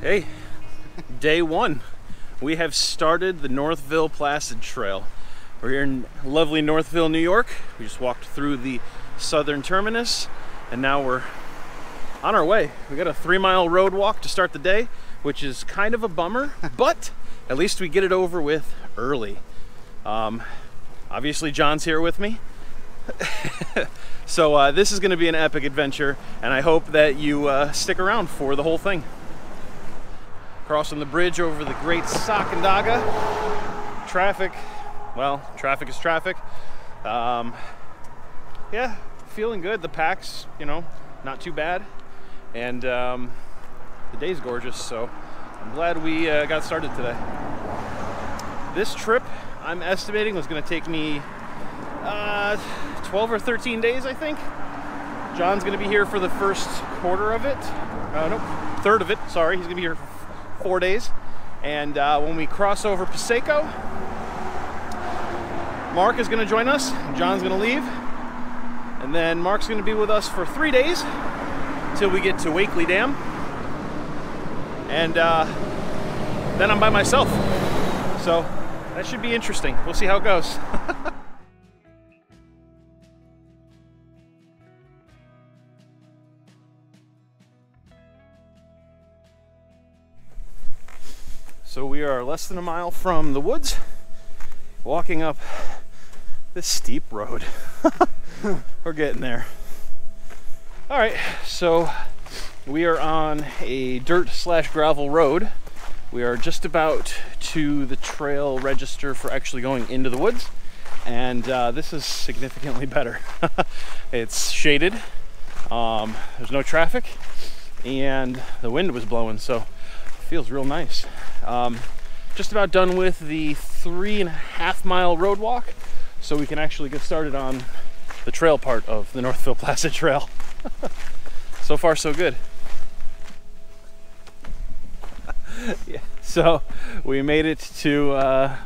Hey, day one. We have started the Northville Placid Trail. We're here in lovely Northville, New York. We just walked through the southern terminus, and now we're on our way. We got a 3-mile road walk to start the day, which is kind of a bummer, but at least we get it over with early. Obviously, John's here with me. So this is going to be an epic adventure, and I hope that you stick around for the whole thing. Crossing the bridge over the great Sacandaga. Traffic, well, traffic is traffic. Yeah, feeling good. The pack's, you know, not too bad. And the day's gorgeous, so I'm glad we got started today. This trip, I'm estimating, was going to take me 12 or 13 days, I think. John's going to be here for the first quarter of it. Nope, third of it, sorry. He's going to be here for 4 days. And when we cross over Passeco, Mark is going to join us. John's going to leave. And then Mark's going to be with us for 3 days till we get to Wakely Dam. And then I'm by myself. So that should be interesting. We'll see how it goes. So we are less than a mile from the woods, walking up this steep road. We're getting there. All right, so we are on a dirt/gravel road. We are just about to the trail register for actually going into the woods, and this is significantly better. It's shaded, there's no traffic, and the wind was blowing, so it feels real nice. Just about done with the 3.5-mile road walk, so we can actually get started on the trail part of the Northville Placid Trail. So far, so good. Yeah. So we made it to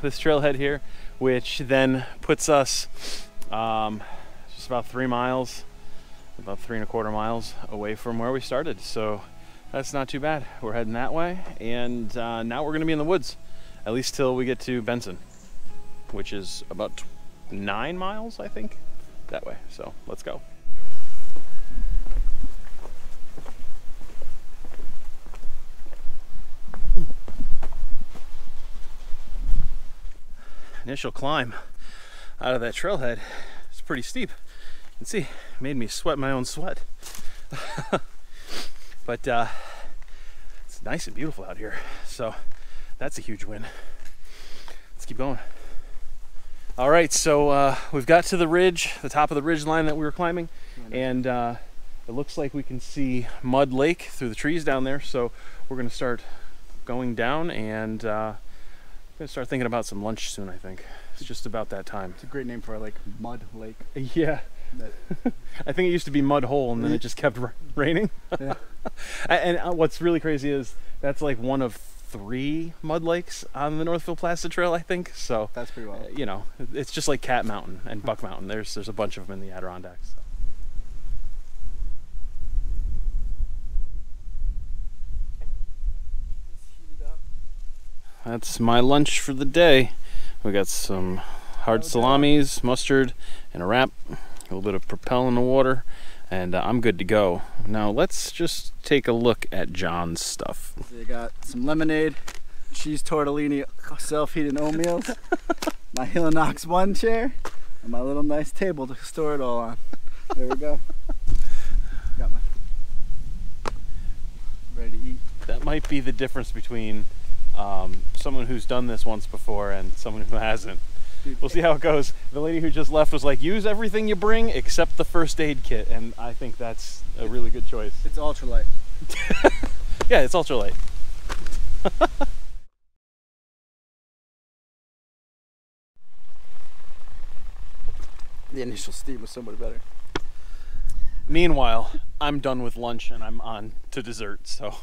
this trailhead here, which then puts us just about 3 miles, about 3.25 miles away from where we started. So that's not too bad. We're heading that way, and now we're going to be in the woods, at least till we get to Benson, which is about 9 miles, I think, that way. So let's go. Initial climb out of that trailhead is pretty steep. You can see, it made me sweat my own sweat. But it's nice and beautiful out here, so that's a huge win. Let's keep going. All right, so we've got to the ridge, the top of the ridge line that we were climbing, and it looks like we can see Mud Lake through the trees down there, so we're going to start going down, and I'm going to start thinking about some lunch soon, I think. It's just about that time. It's a great name for a lake, Mud Lake. Yeah. I think it used to be Mud Hole, and then it just kept raining. Yeah. And what's really crazy is that's like one of 3 mud lakes on the Northville Placid Trail, I think. So that's pretty wild. You know, it's just like Cat Mountain and Buck Mountain. There's a bunch of them in the Adirondacks. So. That's my lunch for the day. We got some hard salamis, mustard, and a wrap. A little bit of Propel in the water, and I'm good to go. Now let's just take a look at John's stuff. So you got some lemonade, cheese tortellini, self-heating oatmeals, my Hillinox 1 chair, and my little nice table to store it all on. There we go. Got my ready to eat. That might be the difference between someone who's done this once before and someone who hasn't. We'll see how it goes. The lady who just left was like, use everything you bring except the first aid kit, and I think that's a really good choice. It's ultralight. Yeah, it's ultralight. The initial steam was so much better. Meanwhile, I'm done with lunch and I'm on to dessert, so.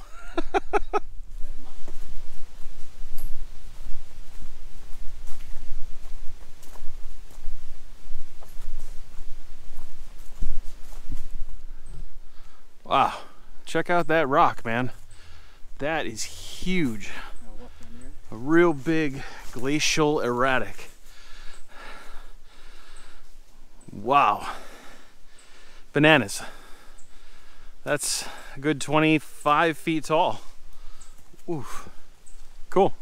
Wow, check out that rock, man. That is huge. A real big glacial erratic. Wow. Bananas. That's a good 25 feet tall. Oof. Cool.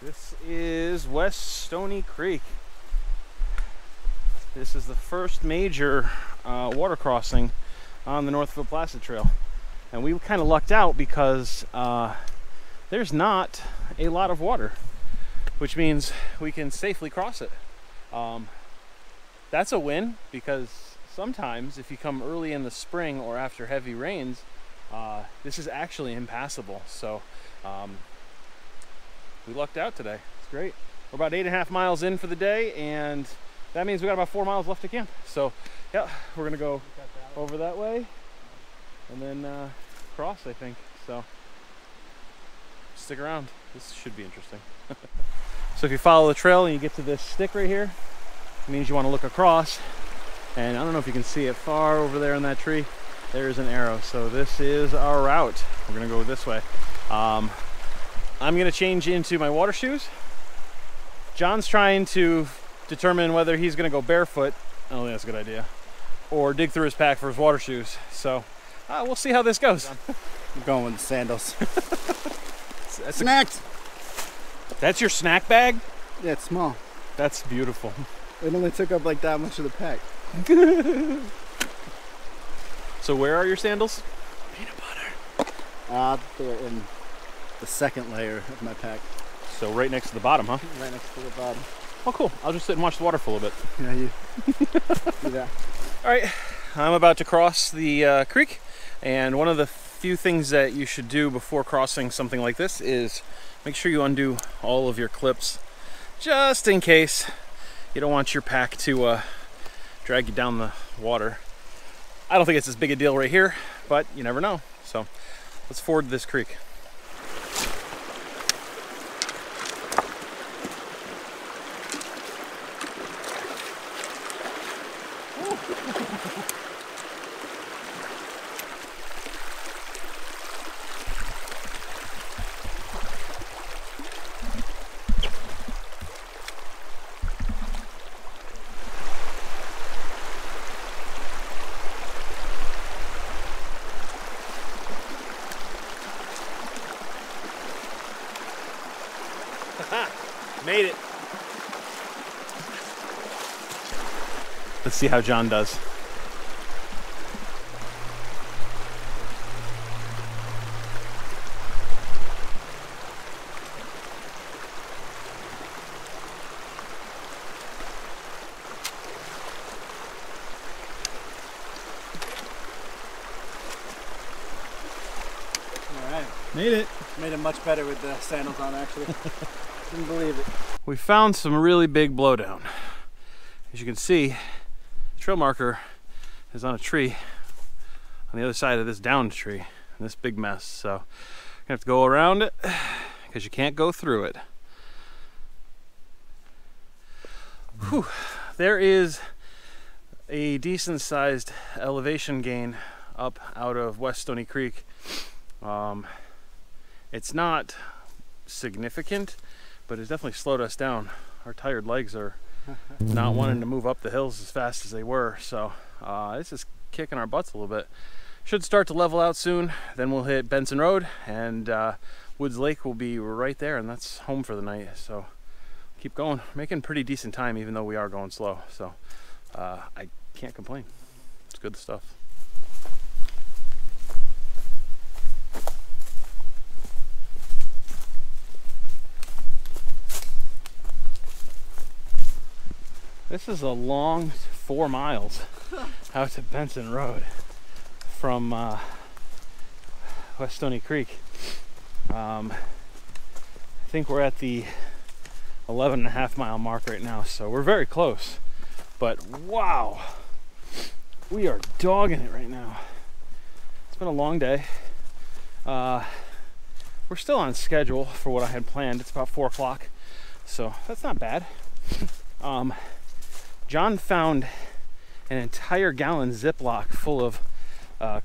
This is West Stony Creek. This is the first major water crossing on the Northville Placid Trail. And we kind of lucked out because there's not a lot of water, which means we can safely cross it. That's a win, because sometimes if you come early in the spring or after heavy rains, this is actually impassable. So we lucked out today. It's great. We're about 8.5 miles in for the day, and that means we got about 4 miles left to camp. So yeah, we're gonna go over that way and then cross, I think. So stick around. This should be interesting. So if you follow the trail and you get to this stick right here, it means you want to look across. And I don't know if you can see it far over there in that tree. There's an arrow. So this is our route. We're gonna go this way. I'm gonna change into my water shoes. John's trying to determine whether he's gonna go barefoot. I don't think that's a good idea. Or dig through his pack for his water shoes. So we'll see how this goes. I'm going with the sandals. That's Snacked! That's your snack bag? Yeah, it's small. That's beautiful. It only took up like that much of the pack. So where are your sandals? Peanut butter. They're in the second layer of my pack. So right next to the bottom, huh? Right next to the bottom. Oh, cool. I'll just sit and watch the water for a little bit. Yeah, you do that. All right, I'm about to cross the creek, and one of the few things that you should do before crossing something like this is make sure you undo all of your clips, just in case you don't want your pack to drag you down the water. I don't think it's as big a deal right here, but you never know. So let's ford this creek. Made it. Let's see how John does. All right. Made it. Made it much better with the sandals on, actually. Didn't believe it. We found some really big blowdown. As you can see, the trail marker is on a tree on the other side of this downed tree, in this big mess. So you're gonna have to go around it because you can't go through it. Whew. There is a decent sized elevation gain up out of West Stony Creek. It's not significant, but it's definitely slowed us down. Our tired legs are not wanting to move up the hills as fast as they were, so this is kicking our butts a little bit. Should start to level out soon, then we'll hit Benson Road, and Woods Lake will be right there, and that's home for the night. So keep going, making pretty decent time even though we are going slow, so I can't complain. It's good stuff. This is a long 4 miles out to Benson Road from West Stony Creek. I think we're at the 11.5 mile mark right now, so we're very close. But wow, we are dogging it right now. It's been a long day. We're still on schedule for what I had planned. It's about 4 o'clock, so that's not bad. John found an entire gallon Ziploc full of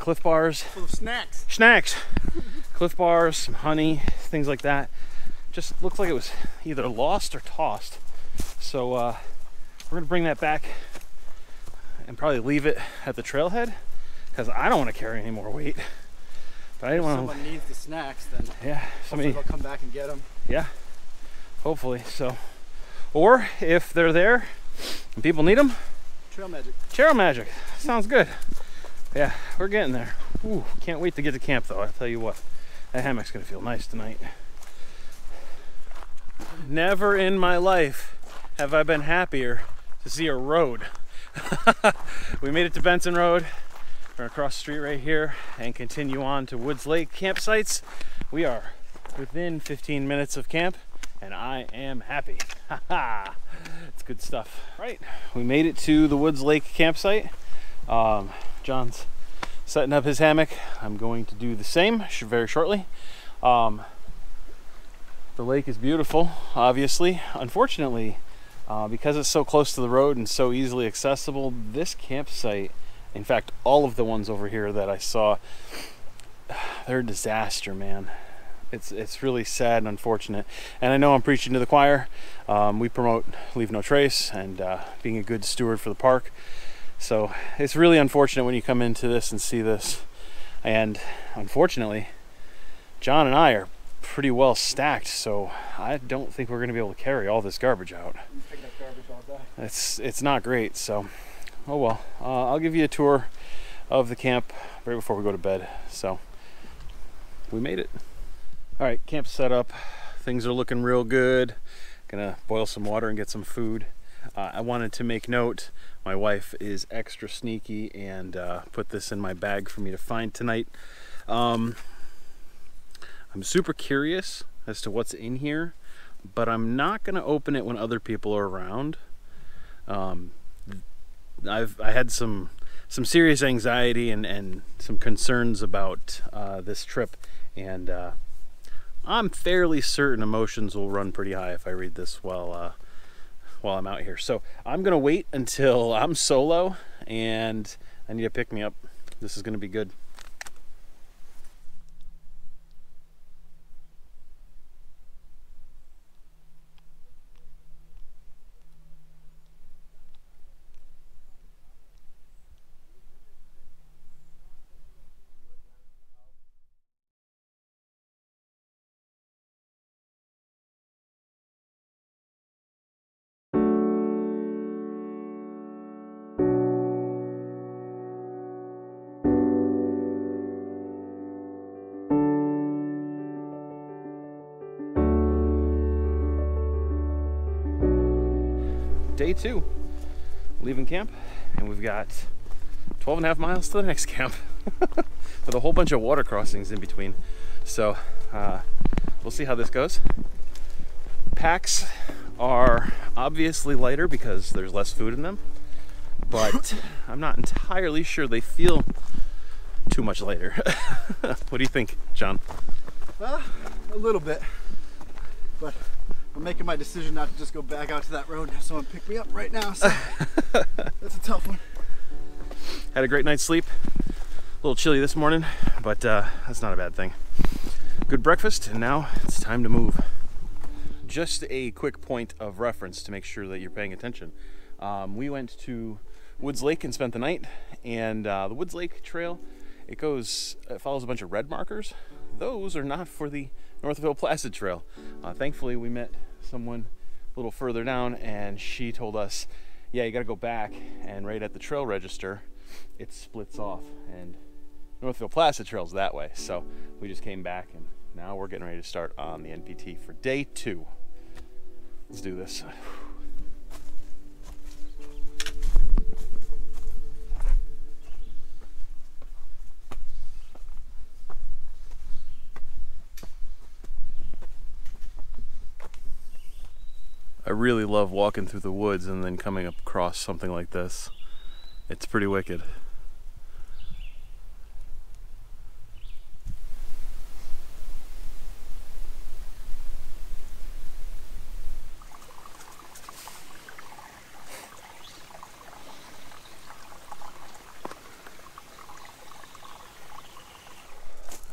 Cliff Bars. Full of snacks. Snacks! Cliff Bars, some honey, things like that. Just looks like it was either lost or tossed. So we're gonna bring that back and probably leave it at the trailhead because I don't want to carry any more weight. But I didn't want to. If someone needs the snacks, then yeah, somebody will come back and get them. Yeah, hopefully. So, or if they're there and people need them, Trail magic. Trail magic. Sounds good. Yeah, we're getting there. Ooh, can't wait to get to camp though. I'll tell you what, that hammock's gonna feel nice tonight. Never in my life have I been happier to see a road. We made it to Benson Road. We're gonna cross the street right here and continue on to Woods Lake campsites. We are within 15 minutes of camp and I am happy. It's good stuff. Right, we made it to the Woods Lake campsite. John's setting up his hammock. I'm going to do the same very shortly. The lake is beautiful, obviously. Unfortunately, because it's so close to the road and so easily accessible, this campsite, in fact, all of the ones over here that I saw, they're a disaster, man. It's really sad and unfortunate. And I know I'm preaching to the choir. We promote Leave No Trace and being a good steward for the park. So it's really unfortunate when you come into this and see this. And unfortunately, John and I are pretty well stacked, so I don't think we're going to be able to carry all this garbage out. Picking up garbage all day. It's not great, so oh well. I'll give you a tour of the camp right before we go to bed. So we made it. All right, camp's set up. Things are looking real good. Gonna boil some water and get some food. I wanted to make note, my wife is extra sneaky and put this in my bag for me to find tonight. I'm super curious as to what's in here, but I'm not gonna open it when other people are around. I had some serious anxiety and some concerns about this trip, and I'm fairly certain emotions will run pretty high if I read this while I'm out here. So I'm gonna wait until I'm solo and I need to pick me up. This is gonna be good. Day 2, leaving camp, and we've got 12.5 miles to the next camp with a whole bunch of water crossings in between. So we'll see how this goes. Packs are obviously lighter because there's less food in them, but I'm not entirely sure they feel too much lighter. What do you think, John? A little bit, but I'm making my decision not to just go back out to that road and have someone pick me up right now, so that's a tough one. Had a great night's sleep. A little chilly this morning, but that's not a bad thing. Good breakfast, and now it's time to move. Just a quick point of reference to make sure that you're paying attention. We went to Woods Lake and spent the night, and the Woods Lake Trail, it follows a bunch of red markers. Those are not for the Northville Placid Trail. Thankfully, we met someone a little further down, and she told us, yeah, you gotta go back, and right at the trail register, it splits off, and Northville Placid Trail's that way. So we just came back, and now we're getting ready to start on the NPT for day 2. Let's do this. I really love walking through the woods and then coming across something like this. It's pretty wicked.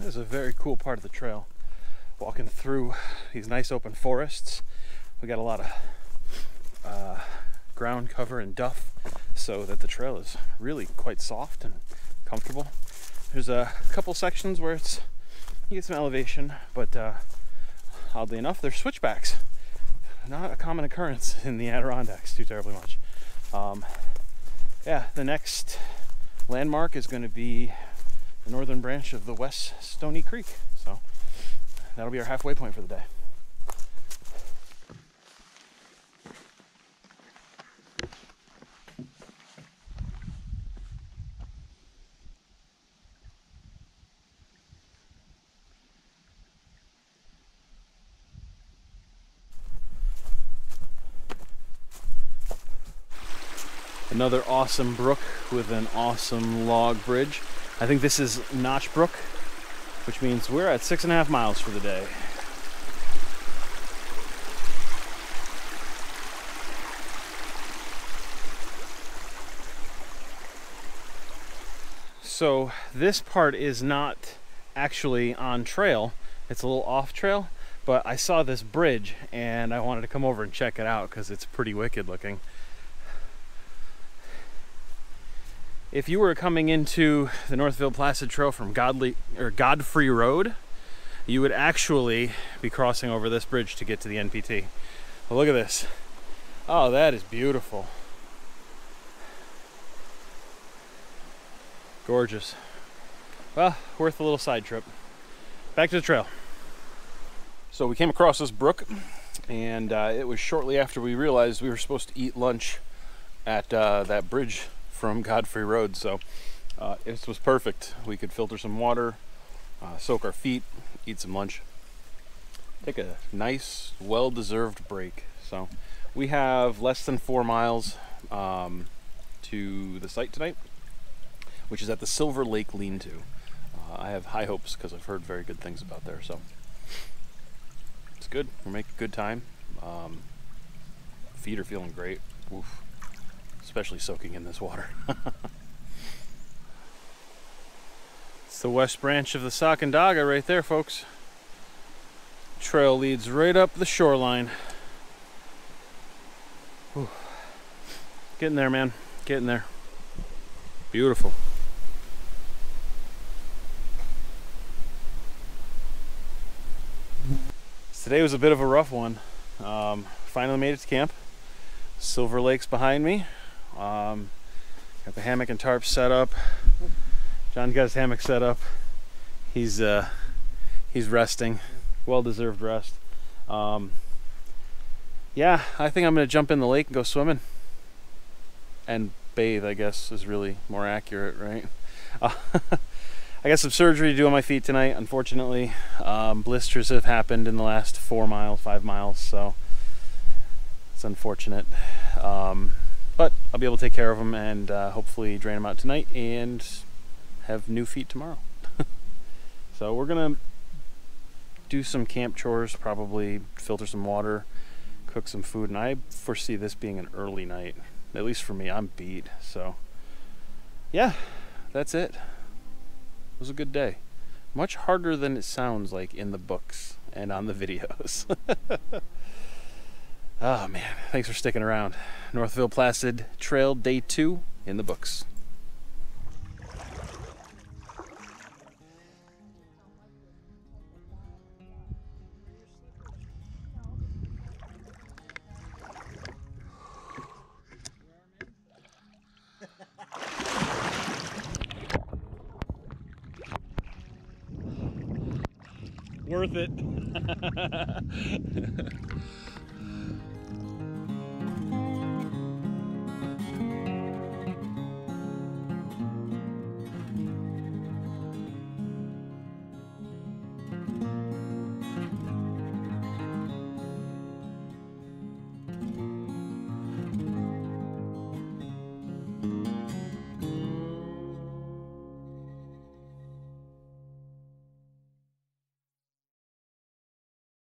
This is a very cool part of the trail. Walking through these nice open forests. We got a lot of ground cover and duff, so that the trail is really quite soft and comfortable. There's a couple sections where you get some elevation, but oddly enough, there's switchbacks. Not a common occurrence in the Adirondacks too terribly much. Yeah, the next landmark is going to be the northern branch of the West Stony Creek, so that'll be our halfway point for the day. Another awesome brook with an awesome log bridge. I think this is Notch Brook, which means we're at 6.5 miles for the day. So this part is not actually on trail, it's a little off trail, but I saw this bridge and I wanted to come over and check it out because it's pretty wicked looking. If you were coming into the Northville Placid Trail from Godfrey Road, you would actually be crossing over this bridge to get to the NPT. Well, look at this. Oh, that is beautiful. Gorgeous. Well, worth a little side trip. Back to the trail. So we came across this brook, and it was shortly after we realized we were supposed to eat lunch at that bridge from Godfrey Road, so it was perfect. We could filter some water, soak our feet, eat some lunch, take a nice, well-deserved break. So we have less than 4 miles to the site tonight, which is at the Silver Lake Lean-To. I have high hopes because I've heard very good things about there, so it's good. We're making good time. Feet are feeling great. Oof. Especially soaking in this water. It's the west branch of the Sacandaga right there, folks. Trail leads right up the shoreline. Whew. Getting there, man. Getting there. Beautiful. Today was a bit of a rough one. Finally made it to camp. Silver Lake's behind me. Got the hammock and tarp set up. John got his hammock set up. He's resting. Well-deserved rest. Yeah, I think I'm gonna jump in the lake and go swimming. And bathe, I guess, is really more accurate, right? I got some surgery to do on my feet tonight, unfortunately. Blisters have happened in the last 4 miles, 5 miles, so it's unfortunate. But I'll be able to take care of them and hopefully drain them out tonight and have new feet tomorrow. So we're gonna do some camp chores, probably filter some water, cook some food, and I foresee this being an early night. At least for me, I'm beat. So yeah, that's it. It was a good day. Much harder than it sounds like in the books and on the videos. Oh man, thanks for sticking around. Northville Placid Trail Day 2 in the books. Worth it.